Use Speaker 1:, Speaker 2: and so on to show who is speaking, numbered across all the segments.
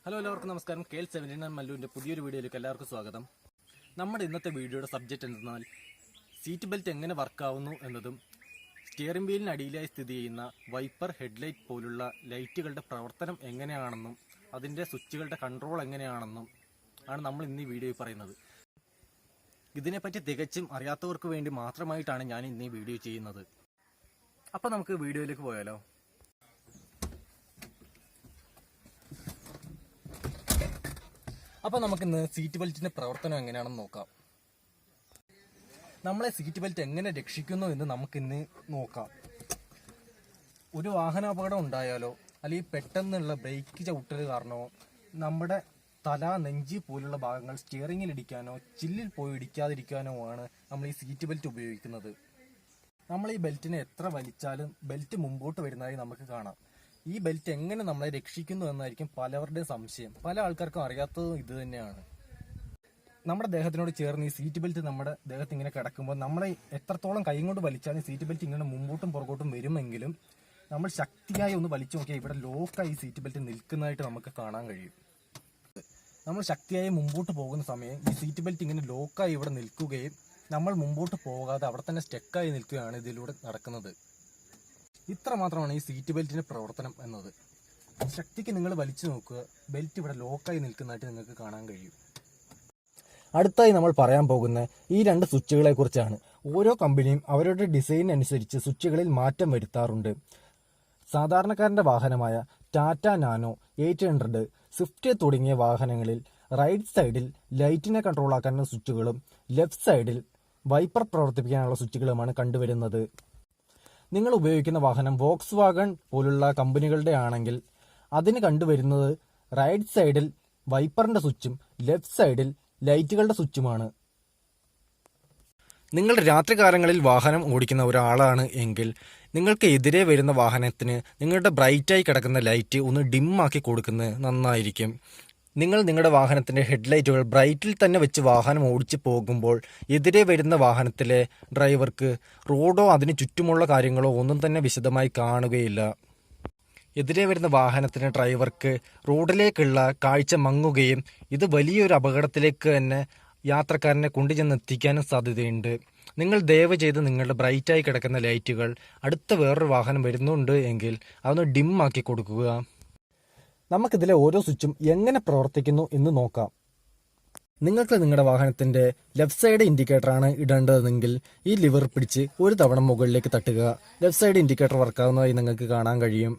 Speaker 1: Hello എല്ലാവർക്കും നമസ്കാരം. KL79 മല്ലുവിൻ്റെ പുതിയൊരു വീഡിയോയിലേക്ക് എല്ലാവർക്കും സ്വാഗതം. നമ്മുടെ ഇന്നത്തെ വീഡിയോയുടെ സബ്ജക്റ്റ് എന്തെന്നാൽ സീറ്റ് ബെൽറ്റ് എങ്ങനെ വർക്കാവുന്നു എന്നതും സ്റ്റിയറിംഗ് വീലിന് അടിയിലായി സ്ഥിതി ചെയ്യുന്ന വൈപ്പർ, ഹെഡ്ലൈറ്റ് പോലുള്ള ലൈറ്റുകളുടെ പ്രവർത്തനം എങ്ങനെയാണെന്നും അതിൻ്റെ സ്വിച്ചുകളുടെ കൺട്രോൾ എങ്ങനെയാണെന്നും ആണ് നമ്മൾ ഇന്ന് ഈ വീഡിയോയിൽ പറയുന്നത്. ഇതിനെപ്പറ്റി തികച്ചും അറിയാത്തവർക്ക് വേണ്ടി മാത്രമായിട്ടാണ് ഞാൻ ഇന്ന് ഈ വീഡിയോ ചെയ്യുന്നത്. അപ്പോൾ നമുക്ക് വീഡിയോയിലേക്ക് പോയാലോ. അപ്പോൾ നമുക്കിന്ന് സീറ്റ് ബെൽറ്റിന്റെ പ്രവർത്തനം എങ്ങനെയാണെന്ന് നോക്കാം. നമ്മളെ സീറ്റ് ബെൽറ്റ് എങ്ങനെ രക്ഷിക്കുന്നു എന്ന് നമുക്കിന്ന് നോക്കാം. ഒരു വാഹനാപകടം ഉണ്ടായാലോ അല്ലെങ്കിൽ പെട്ടെന്നുള്ള ബ്രേക്ക് ചവിട്ടൽ കാരണമോ നമ്മുടെ തല, നെഞ്ചി പോലുള്ള ഭാഗങ്ങൾ സ്റ്റിയറിംഗിൽ ഇടിക്കാനോ ചില്ലിൽ പോയി ഇടിക്കാതിരിക്കാനോ ആണ് നമ്മൾ ഈ സീറ്റ് ബെൽറ്റ് ഉപയോഗിക്കുന്നത്. നമ്മൾ ഈ ബെൽറ്റിനെ എത്ര വലിച്ചാലും ബെൽറ്റ് മുമ്പോട്ട് വരുന്നതായി നമുക്ക് കാണാം. ഈ ബെൽറ്റ് എങ്ങനെ നമ്മളെ രക്ഷിക്കുന്നു എന്നായിരിക്കും പലവരുടെയും സംശയം. പല ആൾക്കാർക്കും അറിയാത്തതും ഇത് തന്നെയാണ്. നമ്മുടെ ദേഹത്തിനോട് ചേർന്ന് ഈ സീറ്റ് ബെൽറ്റ് നമ്മുടെ ദേഹത്ത് ഇങ്ങനെ കിടക്കുമ്പോൾ നമ്മളെ എത്രത്തോളം കൈ കൊണ്ട് വലിച്ചാലും സീറ്റ് ബെൽറ്റ് ഇങ്ങനെ മുമ്പോട്ടും പുറകോട്ടും വരുമെങ്കിലും നമ്മൾ ശക്തിയായി ഒന്ന് വലിച്ചു നോക്കിയാൽ ഇവിടെ ലോക്കായി സീറ്റ് ബെൽറ്റ് നിൽക്കുന്നതായിട്ട് നമുക്ക് കാണാൻ കഴിയും. നമ്മൾ ശക്തിയായി മുമ്പോട്ട് പോകുന്ന സമയം ഈ സീറ്റ് ബെൽറ്റ് ഇങ്ങനെ ലോക്കായി ഇവിടെ നിൽക്കുകയും നമ്മൾ മുമ്പോട്ട് പോകാതെ അവിടെ തന്നെ സ്റ്റക്കായി നിൽക്കുകയാണ് ഇതിലൂടെ നടക്കുന്നത്. ഇത്ര മാത്രമാണ് ഈ സീറ്റ് ബെൽറ്റിന്റെ പ്രവർത്തനം എന്നത്. ശക്തിക്ക് നിങ്ങൾ വലിച്ചു നോക്കുക, ബെൽറ്റ് ഇവിടെ ലോക്കായി നിൽക്കുന്നതായിട്ട് നിങ്ങൾക്ക് കാണാൻ കഴിയും. അടുത്തായി നമ്മൾ പറയാൻ പോകുന്ന ഈ രണ്ട് സ്വിച്ചുകളെ കുറിച്ചാണ്. ഓരോ കമ്പനിയും അവരുടെ ഡിസൈൻ അനുസരിച്ച് സ്വിച്ചുകളിൽ മാറ്റം വരുത്താറുണ്ട്. സാധാരണക്കാരന്റെ വാഹനമായ ടാറ്റ നാനോ, 800, സ്വിഫ്റ്റ് തുടങ്ങിയ വാഹനങ്ങളിൽ റൈറ്റ് സൈഡിൽ ലൈറ്റിനെ കൺട്രോൾ ആക്കാനുള്ള സ്വിച്ചുകളും ലെഫ്റ്റ് സൈഡിൽ വൈപ്പർ പ്രവർത്തിപ്പിക്കാനുള്ള സ്വിച്ചുകളുമാണ് കണ്ടുവരുന്നത്. നിങ്ങൾ ഉപയോഗിക്കുന്ന വാഹനം വോക്സ് വാഗൺ പോലുള്ള കമ്പനികളുടെ ആണെങ്കിൽ അതിന് കണ്ടുവരുന്നത് റൈറ്റ് സൈഡിൽ വൈപ്പറിന്റെ സ്വിച്ചും ലെഫ്റ്റ് സൈഡിൽ ലൈറ്റുകളുടെ സ്വിച്ചുമാണ്. നിങ്ങൾ രാത്രികാലങ്ങളിൽ വാഹനം ഓടിക്കുന്ന ഒരാളാണ് എങ്കിൽ നിങ്ങൾക്ക് എതിരെ വരുന്ന വാഹനത്തിന് നിങ്ങളുടെ ബ്രൈറ്റായി കിടക്കുന്ന ലൈറ്റ് ഒന്ന് ഡിമ്മാക്കി കൊടുക്കുന്നത് നന്നായിരിക്കും. നിങ്ങൾ നിങ്ങളുടെ വാഹനത്തിൻ്റെ ഹെഡ്ലൈറ്റുകൾ ബ്രൈറ്റിൽ തന്നെ വെച്ച് വാഹനം ഓടിച്ച് പോകുമ്പോൾ എതിരെ വരുന്ന വാഹനത്തിലെ ഡ്രൈവർക്ക് റോഡോ അതിന് ചുറ്റുമുള്ള കാര്യങ്ങളോ ഒന്നും തന്നെ വിശദമായി കാണുകയില്ല. എതിരെ വരുന്ന വാഹനത്തിന് ഡ്രൈവർക്ക് റോഡിലേക്കുള്ള കാഴ്ച മങ്ങുകയും ഇത് വലിയൊരു അപകടത്തിലേക്ക് തന്നെ യാത്രക്കാരനെ കൊണ്ടുചെന്നെത്തിക്കാനും സാധ്യതയുണ്ട്. നിങ്ങൾ ദയവ് ചെയ്ത് നിങ്ങളുടെ ബ്രൈറ്റായി കിടക്കുന്ന ലൈറ്റുകൾ അടുത്ത വേറൊരു വാഹനം വരുന്നുണ്ട് എങ്കിൽ അതൊന്ന് ഡിമ്മാക്കി കൊടുക്കുക. നമുക്കിതിലെ ഓരോ സ്വിച്ചും എങ്ങനെ പ്രവർത്തിക്കുന്നു എന്ന് നോക്കാം. നിങ്ങൾക്ക് നിങ്ങളുടെ വാഹനത്തിന്റെ ലെഫ്റ്റ് സൈഡ് ഇൻഡിക്കേറ്ററാണ് ഇടേണ്ടതെങ്കിൽ ഈ ലിവർ പിടിച്ച് ഒരു തവണ മുകളിലേക്ക് തട്ടുക. ലെഫ്റ്റ് സൈഡ് ഇൻഡിക്കേറ്റർ വർക്കാവുന്നതായി നിങ്ങൾക്ക് കാണാൻ കഴിയും.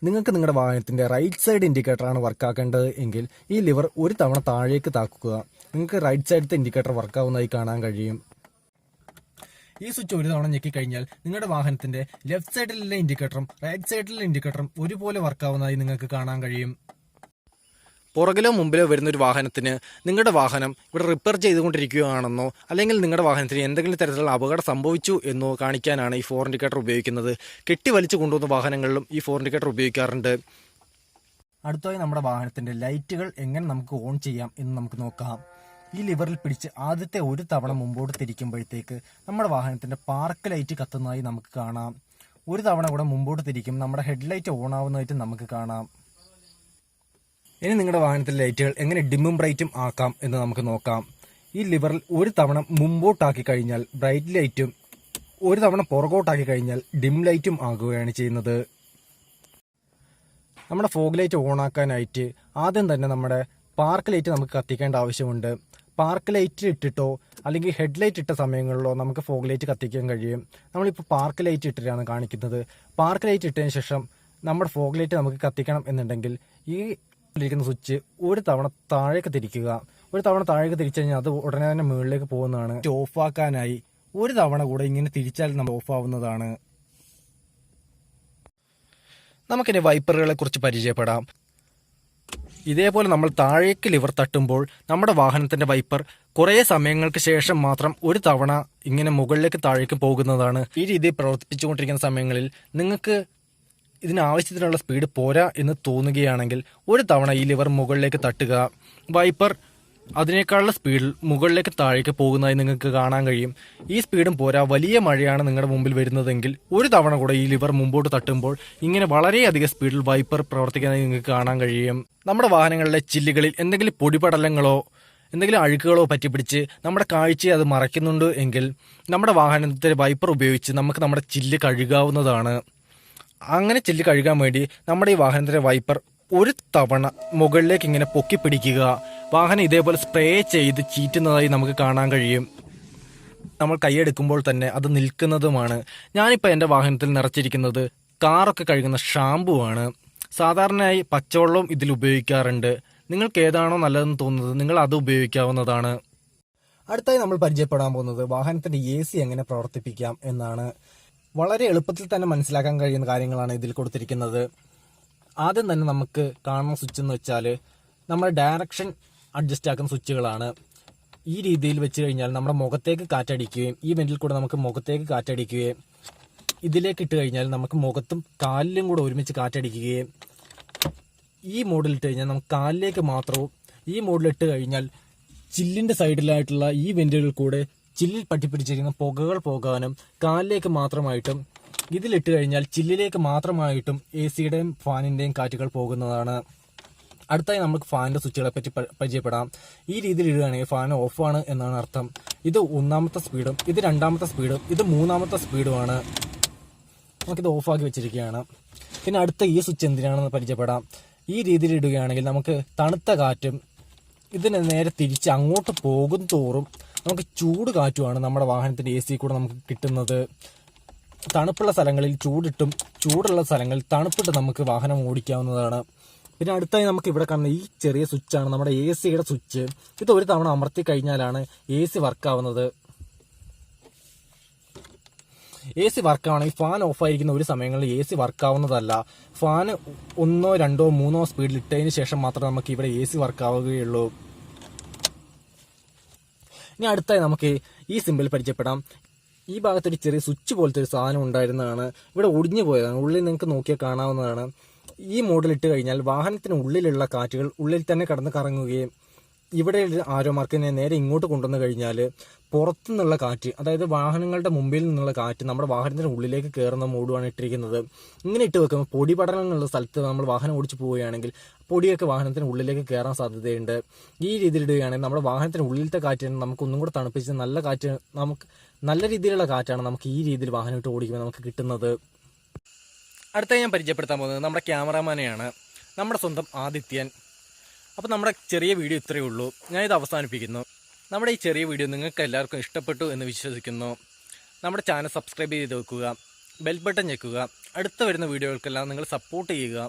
Speaker 1: നിങ്ങൾക്ക് നിങ്ങളുടെ വാഹനത്തിന്റെ റൈറ്റ് സൈഡ് ഇൻഡിക്കേറ്ററാണ് വർക്കാക്കേണ്ടത് എങ്കിൽ ഈ ലിവർ ഒരു തവണ താഴേക്ക് താക്കുക. നിങ്ങൾക്ക് റൈറ്റ് സൈഡത്തെ ഇൻഡിക്കേറ്റർ വർക്കാവുന്നതായി കാണാൻ കഴിയും. ഈ സ്വിച്ച് ഒരു തവണ ഞെക്കി കഴിഞ്ഞാൽ നിങ്ങളുടെ വാഹനത്തിന്റെ ലെഫ്റ്റ് സൈഡിലെ ഇൻഡിക്കേറ്ററും റൈറ്റ് സൈഡിലെ ഇൻഡിക്കേറ്ററും ഒരുപോലെ വർക്കാവുന്നതായി നിങ്ങൾക്ക് കാണാൻ കഴിയും. പുറകിലോ മുമ്പിലോ വരുന്ന ഒരു വാഹനത്തിന് നിങ്ങളുടെ വാഹനം ഇവിടെ റിപ്പയർ ചെയ്തുകൊണ്ടിരിക്കുകയാണെന്നോ അല്ലെങ്കിൽ നിങ്ങളുടെ വാഹനത്തിന് എന്തെങ്കിലും തരത്തിലുള്ള അപകടം സംഭവിച്ചു എന്നോ കാണിക്കാനാണ് ഈ 4 ഇൻഡിക്കേറ്റർ ഉപയോഗിക്കുന്നത്. കെട്ടി വലിച്ചു കൊണ്ടുവന്ന വാഹനങ്ങളിലും ഈ 4 ഇൻഡിക്കേറ്റർ ഉപയോഗിക്കാറുണ്ട്. അടുത്തായി നമ്മുടെ വാഹനത്തിന്റെ ലൈറ്റുകൾ എങ്ങനെ നമുക്ക് ഓൺ ചെയ്യാം എന്ന് നമുക്ക് നോക്കാം. ഈ ലിവറിൽ പിടിച്ച് ആദ്യത്തെ ഒരു തവണ മുമ്പോട്ട് തിരിക്കുമ്പോഴത്തേക്ക് നമ്മുടെ വാഹനത്തിന്റെ പാർക്ക് ലൈറ്റ് കത്തുന്നതായി നമുക്ക് കാണാം. ഒരു തവണ കൂടെ മുമ്പോട്ട് തിരിക്കും നമ്മുടെ ഹെഡ്ലൈറ്റ് ഓൺ ആവുന്നതായിട്ട് നമുക്ക് കാണാം. ഇനി നിങ്ങളുടെ വാഹനത്തിലെ ലൈറ്റുകൾ എങ്ങനെ ഡിമ്മും ബ്രൈറ്റും ആക്കാം എന്ന് നമുക്ക് നോക്കാം. ഈ ലിവറിൽ ഒരു തവണ മുമ്പോട്ടാക്കി കഴിഞ്ഞാൽ ബ്രൈറ്റ് ലൈറ്റും ഒരു തവണ പുറകോട്ടാക്കി കഴിഞ്ഞാൽ ഡിം ലൈറ്റും ആകുകയാണ് ചെയ്യുന്നത്. നമ്മുടെ ഫോഗ് ലൈറ്റ് ഓൺ ആക്കാനായിട്ട് ആദ്യം തന്നെ നമ്മുടെ പാർക്ക് ലൈറ്റ് നമുക്ക് കത്തിക്കേണ്ട ആവശ്യമുണ്ട്. പാർക്ക് ലൈറ്റ് ഇട്ടിട്ടോ അല്ലെങ്കിൽ ഹെഡ്ലൈറ്റ് ഇട്ട സമയങ്ങളിലോ നമുക്ക് ഫോഗ് ലൈറ്റ് കത്തിക്കാൻ കഴിയും. നമ്മളിപ്പോൾ പാർക്ക് ലൈറ്റ് ഇട്ടിട്ടാണ് കാണിക്കുന്നത്. പാർക്ക് ലൈറ്റ് ഇട്ടതിന് ശേഷം നമ്മുടെ ഫോഗ് ലൈറ്റ് നമുക്ക് കത്തിക്കണം എന്നുണ്ടെങ്കിൽ ഈ ഇരിക്കുന്ന സ്വിച്ച് ഒരു തവണ താഴേക്ക് തിരിക്കുക. ഒരു തവണ താഴേക്ക് തിരിച്ചു കഴിഞ്ഞാൽ അത് ഉടനെ തന്നെ മുകളിലേക്ക് പോകുന്നതാണ്. ഓഫ് ആക്കാനായി ഒരു തവണ കൂടെ ഇങ്ങനെ തിരിച്ചാൽ നമ്മൾ ഓഫ് ആവുന്നതാണ്. നമുക്കിനി വൈപ്പറുകളെ കുറിച്ച് പരിചയപ്പെടാം. ഇതേപോലെ നമ്മൾ താഴേക്ക് ലിവർ തട്ടുമ്പോൾ നമ്മുടെ വാഹനത്തിന്റെ വൈപ്പർ കുറേ സമയങ്ങൾക്ക് ശേഷം മാത്രം ഒരു തവണ ഇങ്ങനെ മുകളിലേക്ക് താഴേക്ക് പോകുന്നതാണ്. ഈ രീതിയിൽ പ്രവർത്തിപ്പിച്ചുകൊണ്ടിരിക്കുന്ന സമയങ്ങളിൽ നിങ്ങൾക്ക് ഇതിനാവശ്യത്തിനുള്ള സ്പീഡ് പോരാ എന്ന് തോന്നുകയാണെങ്കിൽ ഒരു തവണ ഈ ലിവർ മുകളിലേക്ക് തട്ടുക. വൈപ്പർ അതിനേക്കാളുള്ള സ്പീഡിൽ മുകളിലേക്ക് താഴേക്ക് പോകുന്നതായി നിങ്ങൾക്ക് കാണാൻ കഴിയും. ഈ സ്പീഡും പോരാ, വലിയ മഴയാണ് നിങ്ങളുടെ മുമ്പിൽ വരുന്നതെങ്കിൽ ഒരു തവണ കൂടെ ഈ ലിവർ മുമ്പോട്ട് തട്ടുമ്പോൾ ഇങ്ങനെ വളരെയധികം സ്പീഡിൽ വൈപ്പർ പ്രവർത്തിക്കുന്നതായി നിങ്ങൾക്ക് കാണാൻ കഴിയും. നമ്മുടെ വാഹനങ്ങളിലെ ചില്ലുകളിൽ എന്തെങ്കിലും പൊടിപടലങ്ങളോ എന്തെങ്കിലും അഴുക്കുകളോ പറ്റിപ്പിടിച്ച് നമ്മുടെ കാഴ്ചയെ അത് മറയ്ക്കുന്നുണ്ട് എങ്കിൽ നമ്മുടെ വാഹനത്തിലെ വൈപ്പർ ഉപയോഗിച്ച് നമുക്ക് നമ്മുടെ ചില്ല് കഴുകാവുന്നതാണ്. അങ്ങനെ ചില്ല് കഴുകാൻ വേണ്ടി നമ്മുടെ ഈ വാഹനത്തിലെ വൈപ്പർ ഒരു തവണ മുകളിലേക്ക് ഇങ്ങനെ പൊക്കി പിടിക്കുക. വാഹനം ഇതേപോലെ സ്പ്രേ ചെയ്ത് ചീറ്റുന്നതായി നമുക്ക് കാണാൻ കഴിയും. നമ്മൾ കൈയെടുക്കുമ്പോൾ തന്നെ അത് നിൽക്കുന്നതുമാണ്. ഞാനിപ്പോൾ എൻ്റെ വാഹനത്തിൽ നിറച്ചിരിക്കുന്നത് കാറൊക്കെ കഴുകുന്ന ഷാമ്പു ആണ്. സാധാരണയായി പച്ചവെള്ളവും ഇതിൽ ഉപയോഗിക്കാറുണ്ട്. നിങ്ങൾക്ക് ഏതാണോ നല്ലതെന്ന് തോന്നുന്നത് നിങ്ങൾ അത് ഉപയോഗിക്കാവുന്നതാണ്. അടുത്തായി നമ്മൾ പരിചയപ്പെടാൻ പോകുന്നത് വാഹനത്തിന്റെ AC എങ്ങനെ പ്രവർത്തിപ്പിക്കാം എന്നാണ്. വളരെ എളുപ്പത്തിൽ തന്നെ മനസ്സിലാക്കാൻ കഴിയുന്ന കാര്യങ്ങളാണ് ഇതിൽ കൊടുത്തിരിക്കുന്നത്. ആദ്യം തന്നെ നമുക്ക് കാണുന്ന സ്വിച്ച് എന്ന് വെച്ചാൽ നമ്മുടെ ഡയറക്ഷൻ അഡ്ജസ്റ്റ് ആക്കുന്ന സ്വിച്ചുകളാണ്. ഈ രീതിയിൽ വെച്ച് കഴിഞ്ഞാൽ നമ്മുടെ മുഖത്തേക്ക് കാറ്റടിക്കുകയും ഈ വെന്റിൽ കൂടെ നമുക്ക് മുഖത്തേക്ക് കാറ്റടിക്കുകയും ഇതിലേക്ക് ഇട്ട് കഴിഞ്ഞാൽ നമുക്ക് മുഖത്തും കാലിലും കൂടെ ഒരുമിച്ച് കാറ്റടിക്കുകയും ഈ മോഡിലിട്ട് കഴിഞ്ഞാൽ നമുക്ക് കാലിലേക്ക് മാത്രവും ഈ മോഡിലിട്ട് കഴിഞ്ഞാൽ ചില്ലിന്റെ സൈഡിലായിട്ടുള്ള ഈ വെന്റുകളിൽ കൂടെ ചില്ലിൽ പറ്റിപ്പിടിച്ചിരിക്കുന്ന പുകകൾ പോകാനും കാലിലേക്ക് മാത്രമായിട്ടും ഇതിലിട്ട് കഴിഞ്ഞാൽ ചില്ലിലേക്ക് മാത്രമായിട്ടും AC-യുടെയും ഫാനിന്റെയും കാറ്റുകൾ പോകുന്നതാണ്. അടുത്തായി നമുക്ക് ഫാനിന്റെ സ്വിച്ചുകളെ പറ്റി പരിചയപ്പെടാം. ഈ രീതിയിൽ ഇടുകയാണെങ്കിൽ ഫാൻ ഓഫാണ് എന്നാണ് അർത്ഥം. ഇത് 1ാമത്തെ സ്പീഡും ഇത് 2ാമത്തെ സ്പീഡും ഇത് 3ാമത്തെ സ്പീഡുമാണ്. നമുക്കിത് ഓഫാക്കി വെച്ചിരിക്കുകയാണ്. പിന്നെ അടുത്ത ഈ സ്വിച്ച് എന്തിനാണെന്ന് പരിചയപ്പെടാം. ഈ രീതിയിൽ ഇടുകയാണെങ്കിൽ നമുക്ക് തണുത്ത കാറ്റും ഇതിന് നേരെ തിരിച്ച് അങ്ങോട്ട് പോകും തോറും നമുക്ക് ചൂട് കാറ്റുമാണ് നമ്മുടെ വാഹനത്തിന്റെ AC കൂടെ നമുക്ക് കിട്ടുന്നത്. തണുപ്പുള്ള സ്ഥലങ്ങളിൽ ചൂടിട്ടും ചൂടുള്ള സ്ഥലങ്ങളിൽ തണുപ്പിട്ട് നമുക്ക് വാഹനം ഓടിക്കാവുന്നതാണ്. പിന്നെ അടുത്തായി നമുക്ക് ഇവിടെ കാണുന്ന ഈ ചെറിയ സ്വിച്ചാണ് നമ്മുടെ AC-യുടെ സ്വിച്ച്. ഇത് ഒരു തവണ അമർത്തി കഴിഞ്ഞാലാണ് AC വർക്കാവുന്നത്. AC വർക്കാണെങ്കിൽ ഫാൻ ഓഫായിരിക്കുന്ന ഒരു സമയങ്ങളിൽ AC വർക്കാവുന്നതല്ല. ഫാൻ 1, 2, 3 സ്പീഡിൽ ഇട്ടതിന് ശേഷം മാത്രമേ നമുക്ക് ഇവിടെ AC വർക്കാവുകയുള്ളൂ. ഇനി അടുത്തായി നമുക്ക് ഈ സിമ്പിൾ പരിചയപ്പെടാം. ഈ ഭാഗത്തൊരു ചെറിയ സ്വിച്ച് പോലത്തെ ഒരു സാധനം ഉണ്ടായിരുന്നതാണ്. ഇവിടെ ഒടിഞ്ഞു പോയതാണ്. ഉള്ളിൽ നിങ്ങൾക്ക് നോക്കിയാൽ കാണാവുന്നതാണ്. ഈ മോഡിലിട്ട് കഴിഞ്ഞാൽ വാഹനത്തിന് ഉള്ളിലുള്ള കാറ്റുകൾ ഉള്ളിൽ തന്നെ കടന്ന് കറങ്ങുകയും ഇവിടെ ആരോ മാർക്കിനെ നേരെ ഇങ്ങോട്ട് കൊണ്ടുവന്നു കഴിഞ്ഞാൽ പുറത്തുനിന്നുള്ള കാറ്റ്, അതായത് വാഹനങ്ങളുടെ മുമ്പിൽ നിന്നുള്ള കാറ്റ് നമ്മുടെ വാഹനത്തിന് ഉള്ളിലേക്ക് കയറുന്ന മോഡുമാണ് ഇട്ടിരിക്കുന്നത്. ഇങ്ങനെ ഇട്ട് വെക്കുമ്പോൾ പൊടി പടലങ്ങളുള്ള സ്ഥലത്ത് നമ്മൾ വാഹനം ഓടിച്ചു പോവുകയാണെങ്കിൽ പൊടിയൊക്കെ വാഹനത്തിന് ഉള്ളിലേക്ക് കയറാൻ സാധ്യതയുണ്ട്. ഈ രീതിയിൽ ഇടുകയാണെങ്കിൽ നമ്മുടെ വാഹനത്തിന് ഉള്ളിലത്തെ കാറ്റ് നമുക്ക് ഒന്നും കൂടെ തണുപ്പിച്ച് നല്ല കാറ്റ്, നമുക്ക് നല്ല രീതിയിലുള്ള കാറ്റാണ് നമുക്ക് ഈ രീതിയിൽ വാഹനം ഇട്ട് ഓടിക്കുമ്പോൾ നമുക്ക് കിട്ടുന്നത്. അടുത്ത ഞാൻ പരിചയപ്പെടുത്താൻ പോകുന്നത് നമ്മുടെ ക്യാമറാമാനെയാണ്, നമ്മുടെ സ്വന്തം ആദിത്യൻ. അപ്പോൾ നമ്മുടെ ചെറിയ വീഡിയോ ഇത്രയേ ഉള്ളൂ. ഞാനിത് അവസാനിപ്പിക്കുന്നു. നമ്മുടെ ഈ ചെറിയ വീഡിയോ നിങ്ങൾക്ക് എല്ലാവർക്കും ഇഷ്ടപ്പെട്ടു എന്ന് വിശ്വസിക്കുന്നു. നമ്മുടെ ചാനൽ സബ്സ്ക്രൈബ് ചെയ്ത് വെക്കുക, ബെൽ ബട്ടൺ ഞെക്കുക. അടുത്ത വരുന്ന വീഡിയോകൾക്കെല്ലാം നിങ്ങൾ സപ്പോർട്ട് ചെയ്യുക.